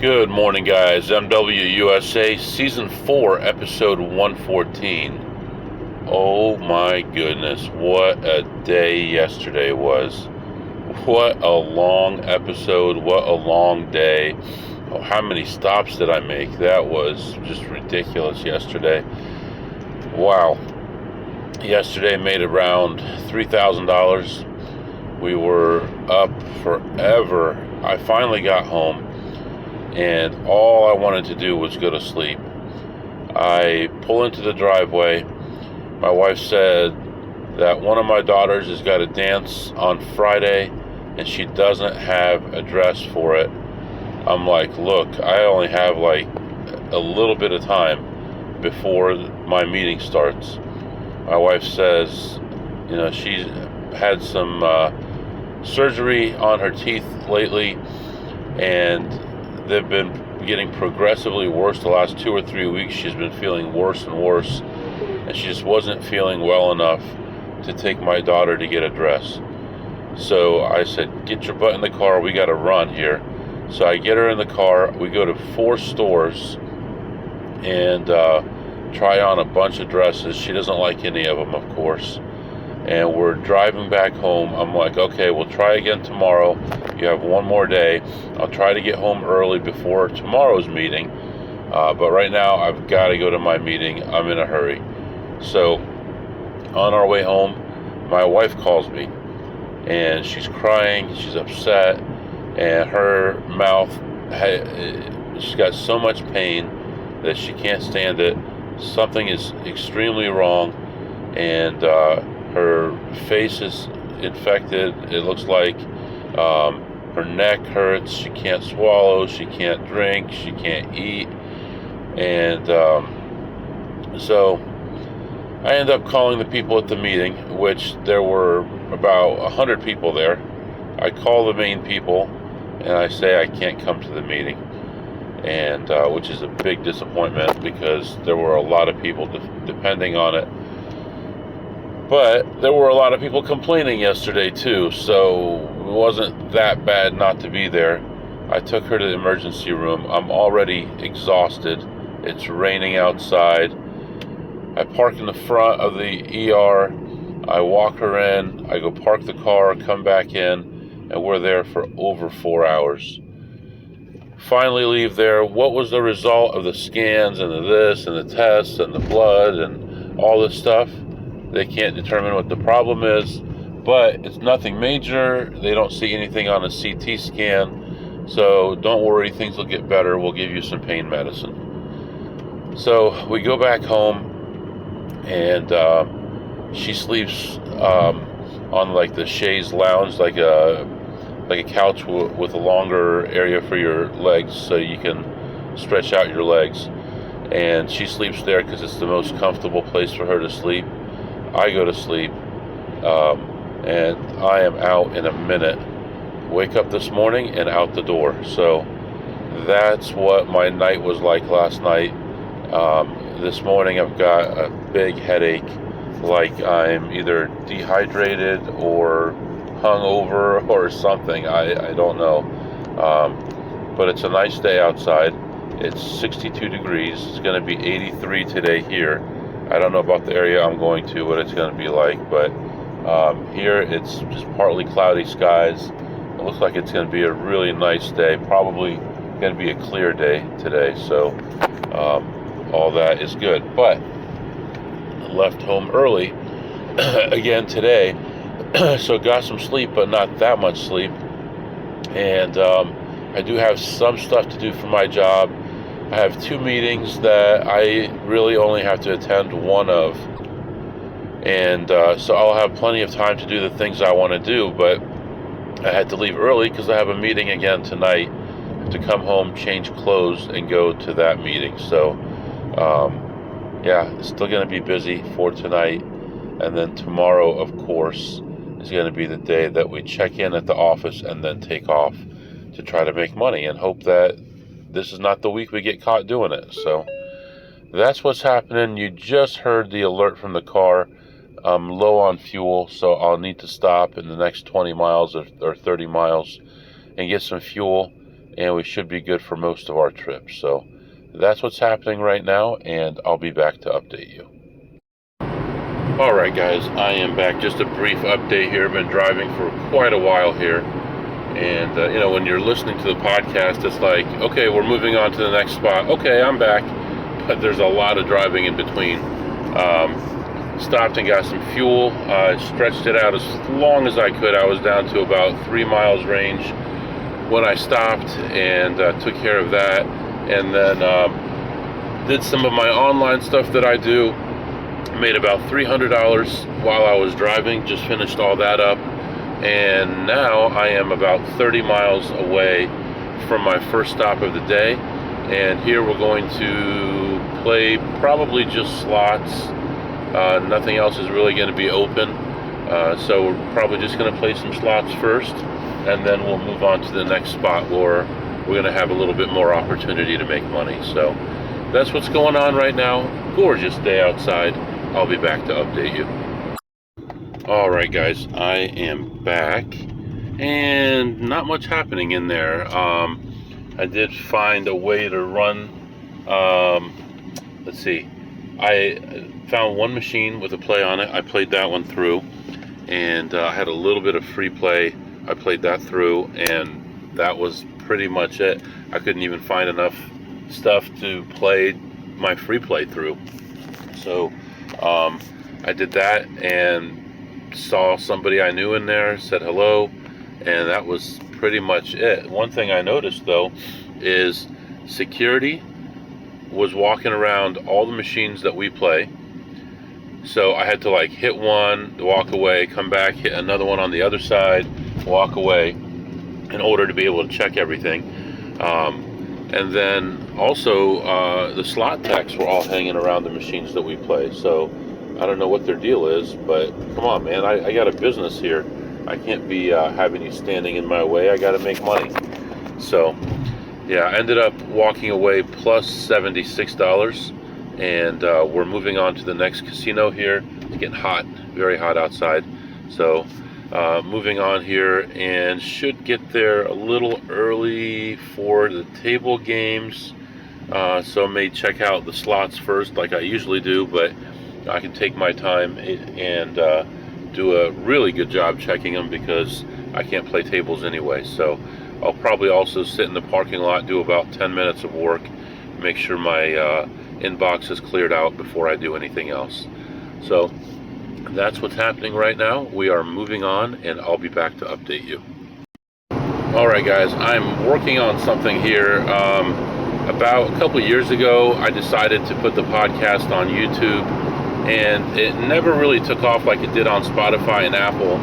Good morning, guys. MWUSA Season 4, Episode 114. Oh my goodness, what a day yesterday was. What a long episode, what a long day. Oh, how many stops did I make? That was just ridiculous yesterday. Wow. Yesterday made around $3,000. We were up forever. I finally got home, and all I wanted to do was go to sleep. I pull into the driveway. My wife said that one of my daughters has got a dance on Friday, and she doesn't have a dress for it. I'm like, look, I only have like a little bit of time before my meeting starts. My wife says, she's had some surgery on her teeth lately, and they've been getting progressively worse. The last 2 or 3 weeks, she's been feeling worse and worse, and she just wasn't feeling well enough to take my daughter to get a dress. So I said, get your butt in the car, we got to run here. So I get her in the car, we go to 4 stores and try on a bunch of dresses. She doesn't like any of them, of course. And we're driving back home. I'm like, okay, we'll try again tomorrow. You have one more day. I'll try to get home early before tomorrow's meeting. But right now, I've got to go to my meeting. I'm in a hurry. So on our way home, my wife calls me, and she's crying. She's upset, and her mouth, she's got so much pain that she can't stand it. Something is extremely wrong, and her face is infected. It looks like her neck hurts. She can't swallow. She can't drink. She can't eat. And so I end up calling the people at the meeting, which there were about 100 people there. I call the main people, and I say I can't come to the meeting, and which is a big disappointment because there were a lot of people depending on it. But there were a lot of people complaining yesterday too, so it wasn't that bad not to be there. I took her to the emergency room. I'm already exhausted. It's raining outside. I park in the front of the ER. I walk her in. I go park the car, come back in, and we're there for over 4 hours. Finally leave there. What was the result of the scans and the this and the tests and the blood and all this stuff? They can't determine what the problem is, but it's nothing major. They don't see anything on a CT scan, so don't worry, things will get better. We'll give you some pain medicine. So we go back home, and she sleeps on like the chaise lounge, like a couch with a longer area for your legs, so you can stretch out your legs. And she sleeps there because it's the most comfortable place for her to sleep. I go to sleep, and I am out in a minute. Wake up this morning and out the door. So that's what my night was like last night. This morning I've got a big headache, like I'm either dehydrated or hungover or something. I don't know. But it's a nice day outside. It's 62 degrees. It's going to be 83 today here. I don't know about the area I'm going to, what it's going to be like, but here it's just partly cloudy skies. It looks like it's going to be a really nice day, probably going to be a clear day today, so all that is good. But I left home early again today, so got some sleep, but not that much sleep, and I do have some stuff to do for my job. I have 2 meetings that I really only have to attend one of, and so I'll have plenty of time to do the things I want to do, but I had to leave early because I have a meeting again tonight. I have to come home, change clothes, and go to that meeting. So yeah, it's still going to be busy for tonight, and then tomorrow, of course, is going to be the day that we check in at the office and then take off to try to make money and hope that this is not the week we get caught doing it. So that's what's happening. You just heard the alert from the car. I'm low on fuel, so I'll need to stop in the next 20 miles or 30 miles and get some fuel. and we should be good for most of our trip. So that's what's happening right now, and I'll be back to update you. Alright guys, I am back. Just a brief update here. I've been driving for quite a while here, and when you're listening to the podcast, it's like, okay, we're moving on to the next spot. Okay, I'm back. But there's a lot of driving in between. Stopped and got some fuel. Stretched it out as long as I could. I was down to about 3 miles range when I stopped, and took care of that. And then did some of my online stuff that I do. Made about $300 while I was driving. Just finished all that up. And now I am about 30 miles away from my first stop of the day. And here we're going to play probably just slots. Nothing else is really going to be open. So we're probably just going to play some slots first, and then we'll move on to the next spot where we're going to have a little bit more opportunity to make money. So that's what's going on right now. Gorgeous day outside. I'll be back to update you. Alright guys, I am back, and not much happening in there. I did find a way to run, let's see, I found one machine with a play on it. I played that one through, and I had a little bit of free play. I played that through, and that was pretty much it. I couldn't even find enough stuff to play my free play through. So I did that and saw somebody I knew in there, said hello, and that was pretty much it. One thing I noticed though is security was walking around all the machines that we play. So I had to like hit one, walk away, come back, hit another one on the other side, walk away, in order to be able to check everything. And then also the slot techs were all hanging around the machines that we play. So I don't know what their deal is, but come on, man, I got a business here. I can't be having you standing in my way. I got to make money. So yeah, I ended up walking away plus $76, and we're moving on to the next casino here. It's getting hot, very hot outside. So moving on here, and should get there a little early for the table games. So I may check out the slots first like I usually do, but I can take my time and do a really good job checking them because I can't play tables anyway. So I'll probably also sit in the parking lot, do about 10 minutes of work, make sure my inbox is cleared out before I do anything else. So that's what's happening right now. We are moving on, and I'll be back to update you. Alright guys, I'm working on something here. About a couple years ago, I decided to put the podcast on YouTube, and it never really took off like it did on Spotify and Apple,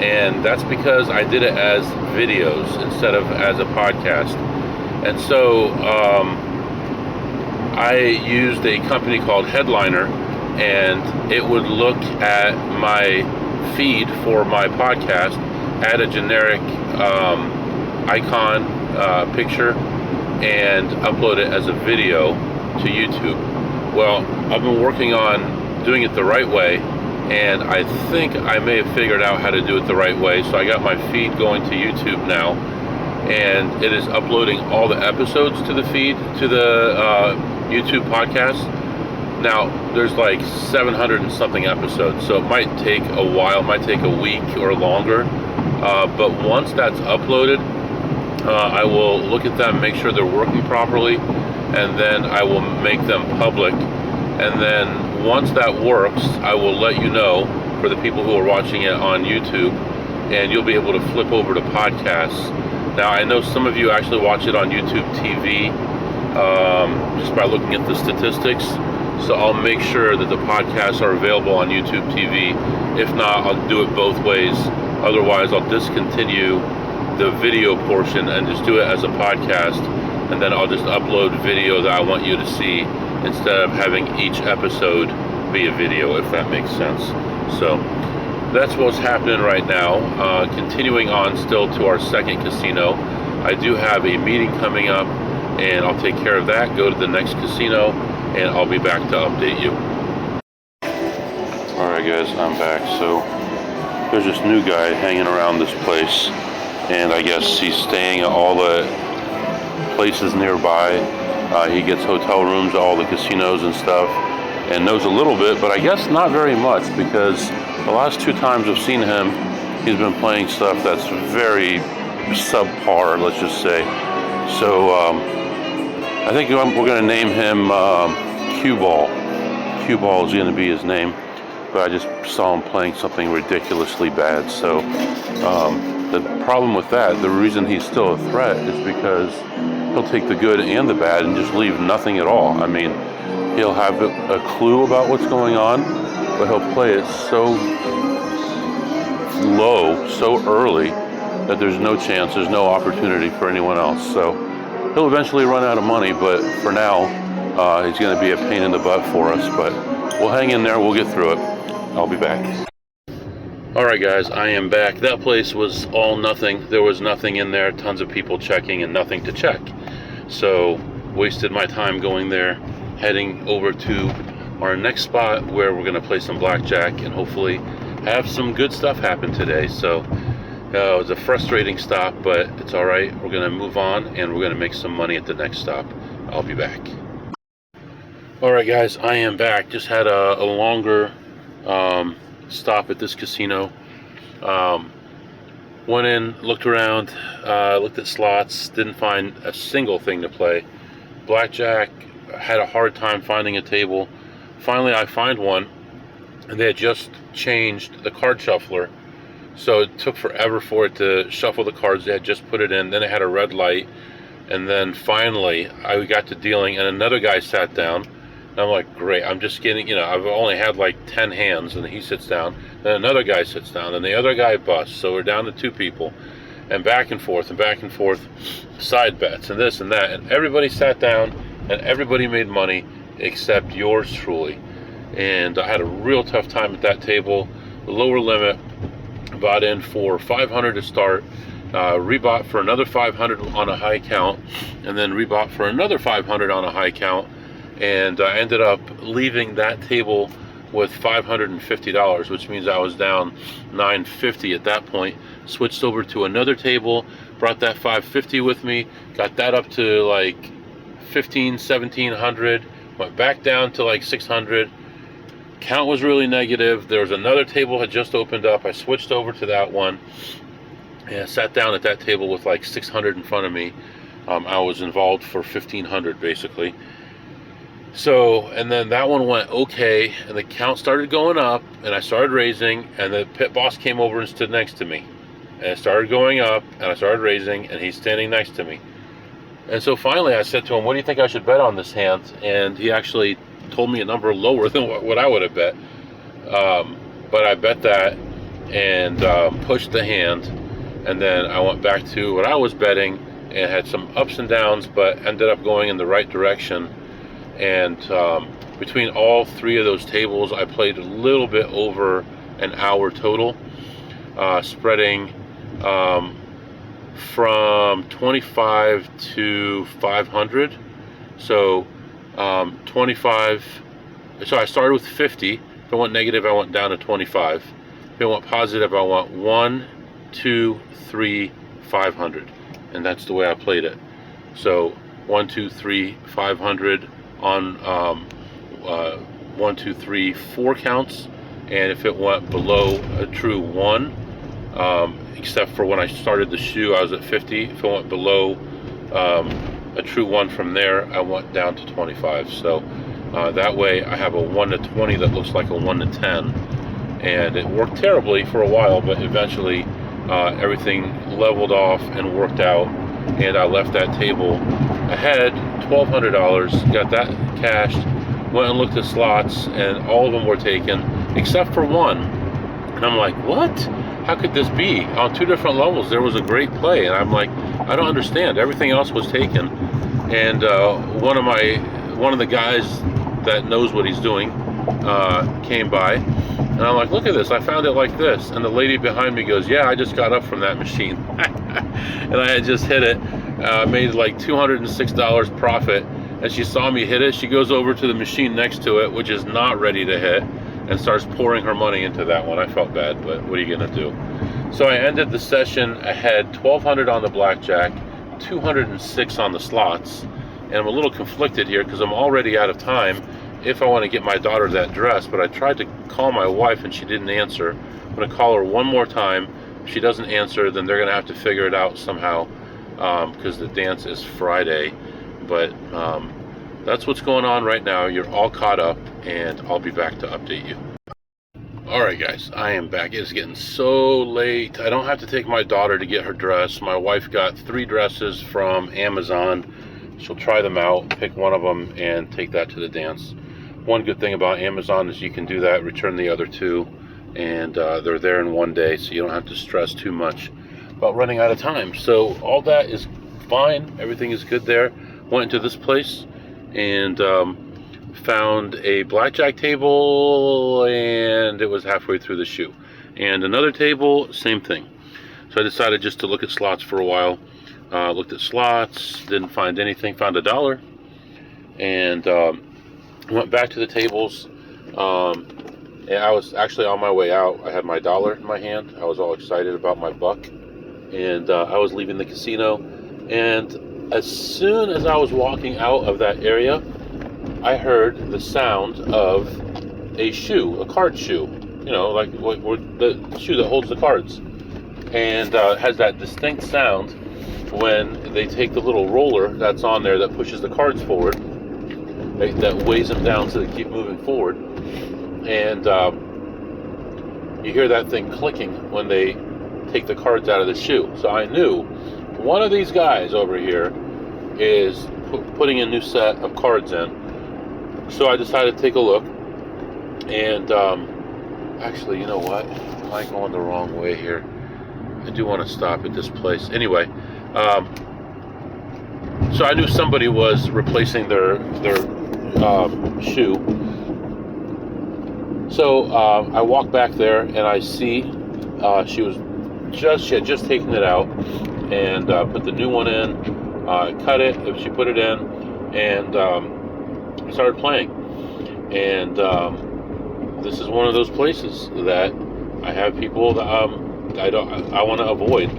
and that's because I did it as videos instead of as a podcast. And so I used a company called Headliner, and it would look at my feed for my podcast, add a generic icon picture, and upload it as a video to YouTube. Well, I've been working on doing it the right way, and I think I may have figured out how to do it the right way. So I got my feed going to YouTube now, and it is uploading all the episodes to the feed, to the YouTube podcast. Now there's like 700 and something episodes, so it might take a while, it might take a week or longer, but once that's uploaded, I will look at them, make sure they're working properly, and then I will make them public. And then once that works, I will let you know for the people who are watching it on YouTube, and you'll be able to flip over to podcasts. Now I know some of you actually watch it on YouTube TV, just by looking at the statistics. So I'll make sure that the podcasts are available on YouTube TV. If not, I'll do it both ways. Otherwise, I'll discontinue the video portion and just do it as a podcast, and then I'll just upload video that I want you to see instead of having each episode be a video, if that makes sense. So that's what's happening right now. Continuing on still to our second casino. I do have a meeting coming up, and I'll take care of that, go to the next casino, and I'll be back to update you. Alright guys, I'm back. So there's this new guy hanging around this place, and I guess he's staying at all the places nearby. He gets hotel rooms at all the casinos and stuff, and knows a little bit, but I guess not very much, because the last 2 times I've seen him, he's been playing stuff that's very subpar, let's just say. So I think we're going to name him Cue Ball. Cue Ball is going to be his name, but I just saw him playing something ridiculously bad. So the problem with that, the reason he's still a threat, is because he'll take the good and the bad and just leave nothing at all. I mean, he'll have a clue about what's going on, but he'll play it so low, so early, that there's no chance, there's no opportunity for anyone else. So he'll eventually run out of money, but for now, he's going to be a pain in the butt for us. But we'll hang in there, we'll get through it. I'll be back. Alright guys, I am back. That place was all nothing. There was nothing in there, tons of people checking and nothing to check. So, wasted my time going there, heading over to our next spot where we're going to play some blackjack and hopefully have some good stuff happen today. So, it was a frustrating stop, but it's alright. We're going to move on and we're going to make some money at the next stop. I'll be back. Alright guys, I am back. Just had a longer stop at this casino. Went in, looked around, looked at slots, didn't find a single thing to play. Blackjack, had a hard time finding a table. Finally I find one, and they had just changed the card shuffler, so it took forever for it to shuffle the cards. They had just put it in, then it had a red light, and then finally I got to dealing, and another guy sat down. And I'm like, great, I'm just getting, I've only had like 10 hands, and he sits down, then another guy sits down, and the other guy busts, so we're down to 2 people, and back and forth, side bets, and this and that, and everybody sat down, and everybody made money, except yours truly. And I had a real tough time at that table. The lower limit, bought in for $500 to start, rebought for another $500 on a high count, and then rebought for another $500 on a high count, and I ended up leaving that table with $550, which means I was down $950 at that point. Switched over to another table, brought that $550 with me, got that up to like $1,700, went back down to like $600. Count was really negative. There was another table had just opened up. I switched over to that one and I sat down at that table with like $600 in front of me. I was involved for $1,500 basically. So, and then that one went okay, and the count started going up, and I started raising, and the pit boss came over and stood next to me. And it started going up, and I started raising, and he's standing next to me. And so finally I said to him, what do you think I should bet on this hand? And he actually told me a number lower than what I would have bet. But I bet that, and pushed the hand, and then I went back to what I was betting, and had some ups and downs, but ended up going in the right direction. And between all 3 of those tables, I played a little bit over an hour total, spreading from 25 to 500. So 25. So I started with 50. If I went negative, I went down to 25. If I went positive, I went 1, 2, 3, 500, and that's the way I played it. So 1, 2, 3, 500. On 1, 2, 3, 4 counts, and if it went below a true 1, except for when I started the shoe, I was at 50. If it went below a true 1 from there, I went down to 25. So that way I have a 1 to 20 that looks like a 1 to 10, and it worked terribly for a while, but eventually everything leveled off and worked out, and I left that table ahead $1,200, got that cashed, went and looked at slots, and all of them were taken except for one. And I'm like, what? How could this be? On 2 different levels there was a great play, and I'm like, I don't understand. Everything else was taken. And one of the guys that knows what he's doing came by, and I'm like, look at this, I found it like this. And the lady behind me goes, yeah, I just got up from that machine. And I had just hit it, made like $206 profit, and she saw me hit it. She goes over to the machine next to it, which is not ready to hit, and starts pouring her money into that one. I felt bad, but what are you gonna do? So I ended the session ahead $1,200 on the blackjack, 206 on the slots, and I'm a little conflicted here because I'm already out of time if I want to get my daughter that dress. But I tried to call my wife and she didn't answer. I'm going to call her one more time. If she doesn't answer, then they're going to have to figure it out somehow, because the dance is Friday. But that's what's going on right now. You're all caught up, and I'll be back to update you. Alright guys, I am back. It's getting so late. I don't have to take my daughter to get her dress. My wife got 3 dresses from Amazon. She'll try them out, pick one of them, and take that to the dance. One good thing about Amazon is you can do that, return the other 2, and they're there in one day, so you don't have to stress too much about running out of time. So all that is fine. Everything is good there. Went into this place and found a blackjack table, and it was halfway through the shoe. And another table, same thing. So I decided just to look at slots for a while. Looked at slots, didn't find anything, found $1, and went back to the tables. And I was actually on my way out. I had my $1 in my hand. I was all excited about my buck, and I was leaving the casino. And as soon as I was walking out of that area, I heard the sound of a shoe, a card shoe, you know, like the shoe that holds the cards, and has that distinct sound when they take the little roller that's on there that pushes the cards forward, that weighs them down so they keep moving forward, and you hear that thing clicking when they take the cards out of the shoe. So I knew one of these guys over here is putting a new set of cards in. So I decided to take a look, and actually, you know what? Am I going the wrong way here? I do want to stop at this place. Anyway, so I knew somebody was replacing their shoe. So I walk back there, and I see she had just taken it out and put the new one in, cut it, she put it in, and started playing. And this is one of those places that I have people that I want to avoid,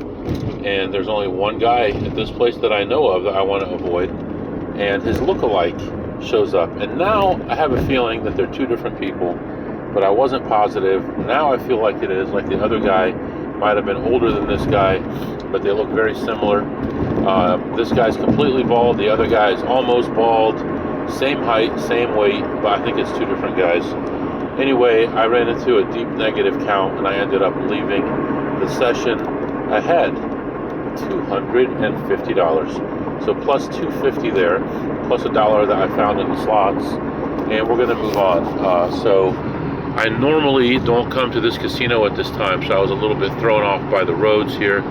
and there's only one guy at this place that I know of that I want to avoid, and his look-alike shows up. And now I have a feeling that they're 2 different people, but I wasn't positive. Now I feel like it is, like the other guy might have been older than this guy, but they look very similar. This guy's completely bald, the other guy is almost bald. Same height, same weight, but I think it's 2 different guys. Anyway, I ran into a deep negative count, and I ended up leaving the session ahead $250. So plus $250 there, plus $1 that I found in the slots, and we're going to move on. So I normally don't come to this casino at this time, so I was a little bit thrown off by the roads here,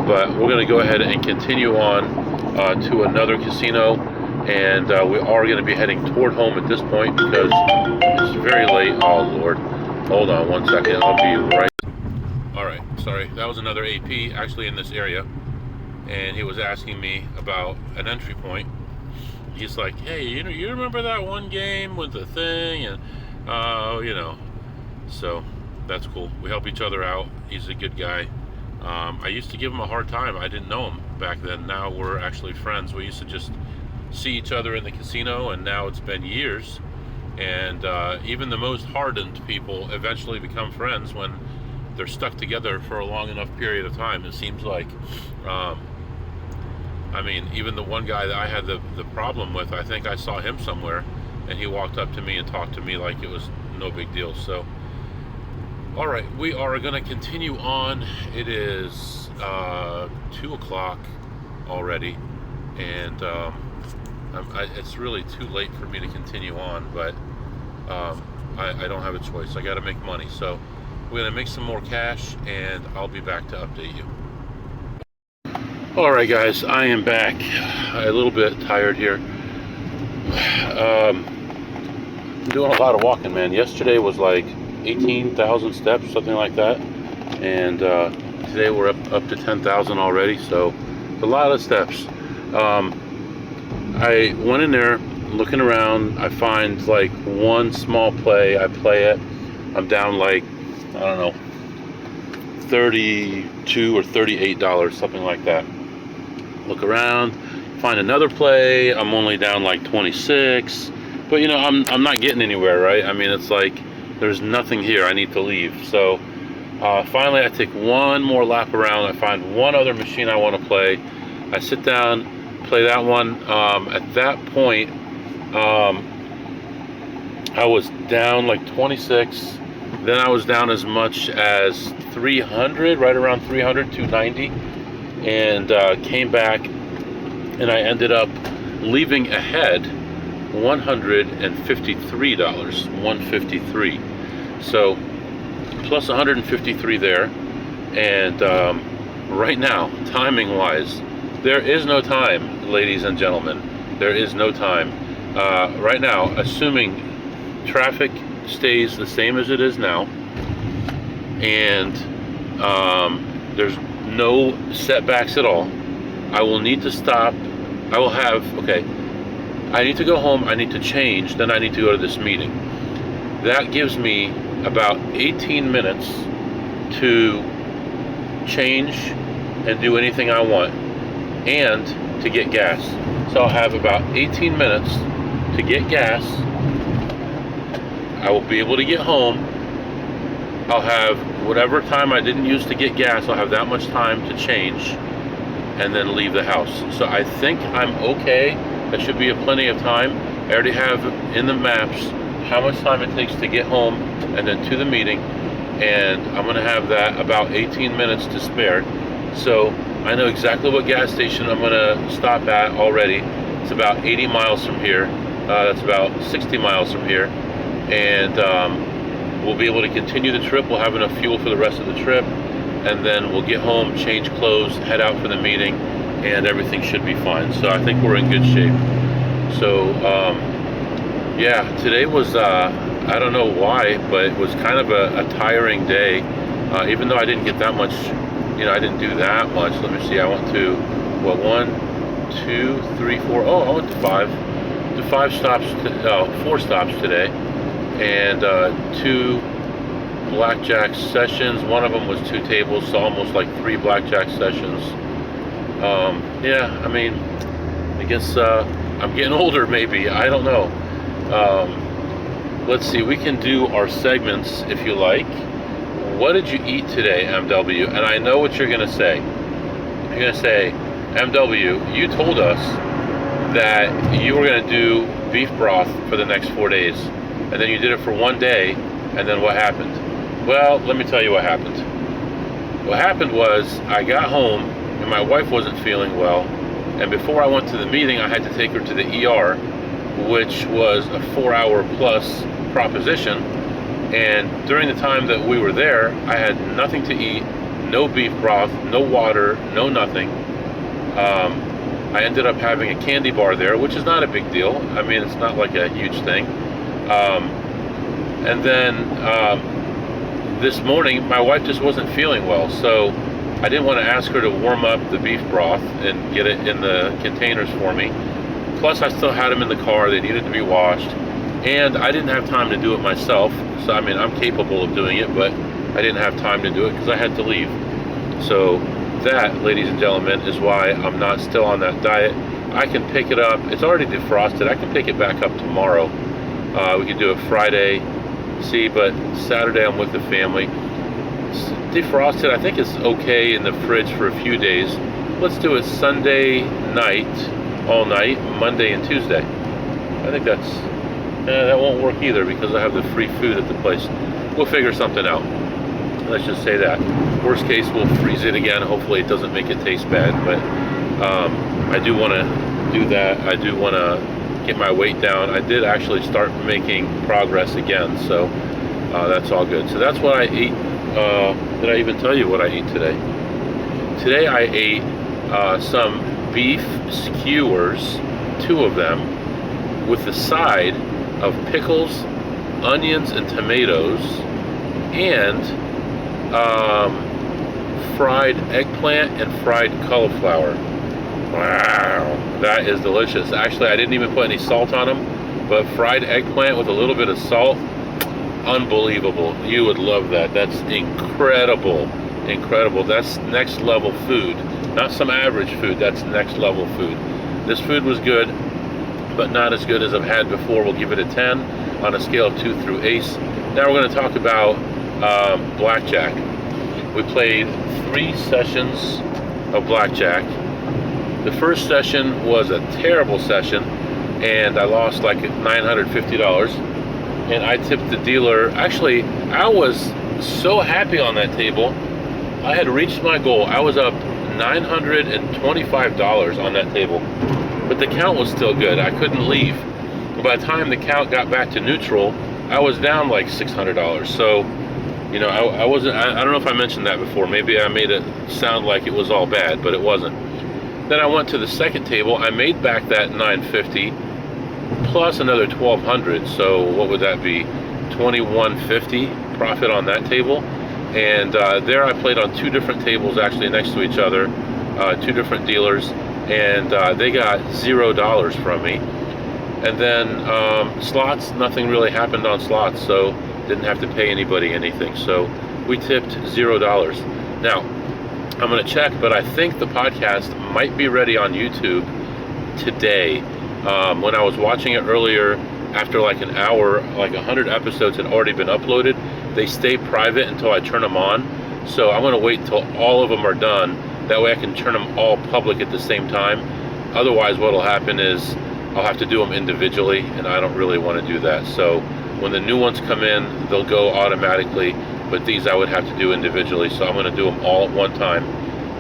but we're going to go ahead and continue on to another casino. And we are going to be heading toward home at this point because it's very late. Oh, Lord. Hold on one second. I'll be right. All right. Sorry. That was another AP actually in this area. And he was asking me about an entry point. He's like, hey, you remember that one game with the thing? And, you know. So that's cool. We help each other out. He's a good guy. I used to give him a hard time. I didn't know him back then. Now we're actually friends. We used to just see each other in the casino, and now it's been years, and even the most hardened people eventually become friends when they're stuck together for a long enough period of time, it seems like. I mean, even the one guy that I had the problem with, I think I saw him somewhere, and he walked up to me and talked to me like it was no big deal. So alright, we are going to continue on. It is 2 o'clock already, and it's really too late for me to continue on, but I don't have a choice. I got to make money. So we're going to make some more cash, and I'll be back to update you. Alright guys, I am back. A little bit tired here. I'm doing a lot of walking, man. Yesterday was like 18,000 steps, something like that. And today we're up to 10,000 already, so a lot of steps. I went in there looking around. I find like one small play. I play it. I'm down like, I don't know, $32 or $38, something like that. look around, find another play. I'm only down like 26, but you know, I'm not getting anywhere, right? I mean, it's like there's nothing here. I need to leave. So finally, I take one more lap around. I find one other machine I want to play. I sit down, play that one. At that point, I was down like 26. Then I was down as much as 300, right around 300, 290, and came back, and I ended up leaving ahead $153, 153. So plus 153 there, and right now, timing wise, there is no time, ladies and gentlemen. There is no time. Right now, assuming traffic stays the same as it is now, and there's no setbacks at all, I will need to stop. I will have, okay, I need to go home, I need to change, then I need to go to this meeting. That gives me about 18 minutes to change and do anything I want, and to get gas. So I'll have about 18 minutes to get gas. I will be able to get home. I'll have whatever time I didn't use to get gas, I'll have that much time to change and then leave the house. So I think I'm okay. That should be plenty of time. I already have in the maps how much time it takes to get home and then to the meeting, and I'm gonna have that about 18 minutes to spare. So I know exactly what gas station I'm gonna stop at already. It's about 80 miles from here. That's about 60 miles from here. And we'll be able to continue the trip. We'll have enough fuel for the rest of the trip, and then we'll get home, change clothes, head out for the meeting, and everything should be fine. So I think we're in good shape. So yeah, today was I don't know why, but it was kind of a tiring day. Even though I didn't get that much, you know, I didn't do that much. Let me see, I went to what, 1, 2, 3, 4. Oh, I went to 5 stops, 4 stops today. And 2 blackjack sessions. One of them was 2 tables, so almost like 3 blackjack sessions. Yeah, I mean, I guess I'm getting older, maybe. I don't know. Let's see, we can do our segments if you like. What did you eat today, MW? And I know what you're going to say. You're going to say, MW, you told us that you were going to do beef broth for the next 4 days. And then you did it for 1 day, and then what happened? Well, let me tell you what happened. What happened was I got home, and my wife wasn't feeling well, and before I went to the meeting, I had to take her to the ER, which was a 4-hour plus proposition, and during the time that we were there, I had nothing to eat, no beef broth, no water, no nothing. I ended up having a candy bar there, which is not a big deal. I mean, it's not like a huge thing. And then this morning, my wife just wasn't feeling well, so I didn't want to ask her to warm up the beef broth and get it in the containers for me. Plus, I still had them in the car. They needed to be washed, and I didn't have time to do it myself. So, I mean, I'm capable of doing it, but I didn't have time to do it because I had to leave. So that, ladies and gentlemen, is why I'm not still on that diet. I can pick it up. It's already defrosted. I can pick it back up tomorrow. We could do it Friday, but Saturday I'm with the family. It's defrosted, I think it's okay in the fridge for a few days. Let's do it Sunday night, all night, Monday and Tuesday. I think that won't work either because I have the free food at the place. We'll figure something out. Let's just say that. Worst case, we'll freeze it again. Hopefully it doesn't make it taste bad, but I do want to do that. I do want to get my weight down. I did actually start making progress again, so that's all good. So that's what I ate. Did I even tell you what I ate today? Today I ate some beef skewers, 2 of them, with the side of pickles, onions, and tomatoes, and fried eggplant and fried cauliflower. Wow, that is delicious. Actually, I didn't even put any salt on them, but fried eggplant with a little bit of salt, unbelievable. You would love that. That's incredible. incredible. That's next level food. Not some average food, that's next level food. This food was good, but not as good as I've had before. We'll give it a 10 on a scale of 2 through ace. Now we're going to talk about blackjack. We played 3 sessions of blackjack. The first session was a terrible session, and I lost like $950. And I tipped the dealer. Actually, I was so happy on that table. I had reached my goal. I was up $925 on that table, but the count was still good. I couldn't leave. By the time the count got back to neutral, I was down like $600. So, you know, I wasn't. I don't know if I mentioned that before. Maybe I made it sound like it was all bad, but it wasn't. Then I went to the second table. I made back that $950 plus another $1,200. So what would that be? $2,150 profit on that table. And there I played on 2 different tables actually next to each other, 2 different dealers, and they got $0 from me. And then slots, nothing really happened on slots, so didn't have to pay anybody anything. So we tipped $0. Now, I'm going to check, but I think the podcast might be ready on YouTube today. When I was watching it earlier, after like an hour, like 100 episodes had already been uploaded. They stay private until I turn them on. So I'm going to wait until all of them are done. That way I can turn them all public at the same time. Otherwise, what will happen is I'll have to do them individually, and I don't really want to do that. So when the new ones come in, they'll go automatically, but these I would have to do individually. So I'm going to do them all at one time,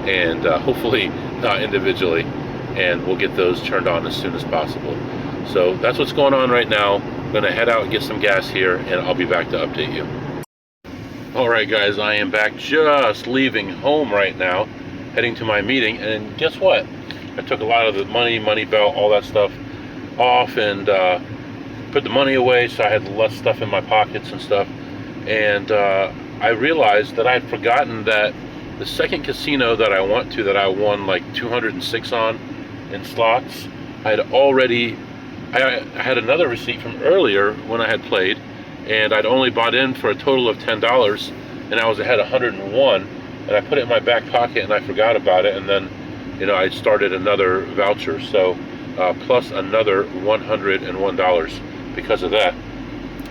and hopefully not individually, and we'll get those turned on as soon as possible. So that's what's going on right now. I'm going to head out and get some gas here, and I'll be back to update you. Alright guys, I am back, just leaving home right now, heading to my meeting, and guess what? I took a lot of the money belt, all that stuff off, and put the money away, so I had less stuff in my pockets and stuff. And I realized that I'd forgotten that the second casino that I went to, that I won like 206 on in slots, I had another receipt from earlier when I had played, and I'd only bought in for a total of $10, and I was ahead 101, and I put it in my back pocket and I forgot about it, and then, you know, I started another voucher, so plus another $101 because of that.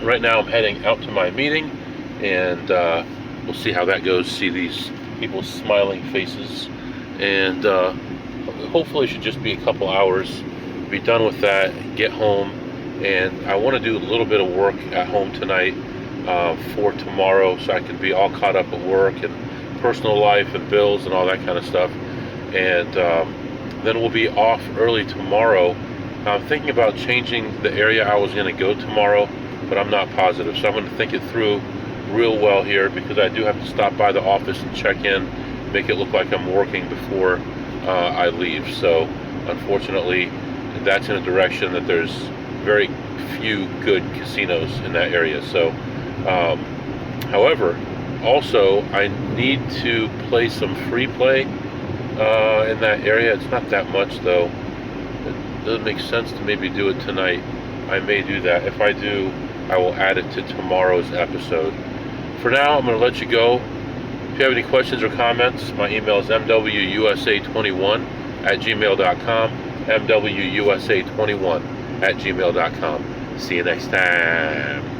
Right now I'm heading out to my meeting, and we'll see how that goes, see these people's smiling faces, and hopefully it should just be a couple hours, be done with that, get home. And I want to do a little bit of work at home tonight for tomorrow, so I can be all caught up at work and personal life and bills and all that kind of stuff. And then we'll be off early tomorrow. I'm thinking about changing the area I was going to go tomorrow, but I'm not positive. So I'm going to think it through real well here, because I do have to stop by the office and check in, make it look like I'm working before I leave. So unfortunately, that's in a direction that there's very few good casinos in that area. So however, also I need to play some free play in that area. It's not that much though. It doesn't make sense to maybe do it tonight. I may do that. If I do, I will add it to tomorrow's episode. For now, I'm going to let you go. If you have any questions or comments, my email is mwusa21@gmail.com, mwusa21@gmail.com. See you next time.